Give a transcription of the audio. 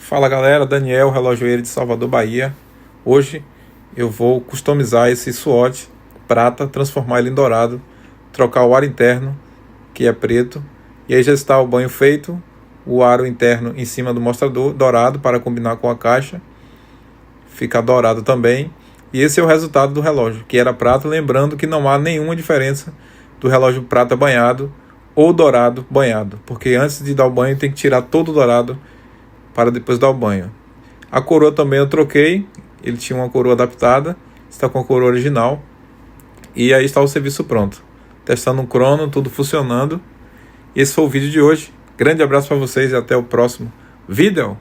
Fala galera, Daniel, relojoeiro de Salvador, Bahia. Hoje eu vou customizar esse SWOT prata, transformar ele em dourado, trocar o aro interno, que é preto, e aí já está o banho feito, o aro interno em cima do mostrador, dourado, para combinar com a caixa, fica dourado também. E esse é o resultado do relógio, que era prata, lembrando que não há nenhuma diferença do relógio prata banhado ou dourado banhado, porque antes de dar o banho tem que tirar todo o dourado para depois dar o banho. A coroa também eu troquei, ele tinha uma coroa adaptada, está com a coroa original, e aí está o serviço pronto. Testando um crono, tudo funcionando. Esse foi o vídeo de hoje. Grande abraço para vocês e até o próximo vídeo.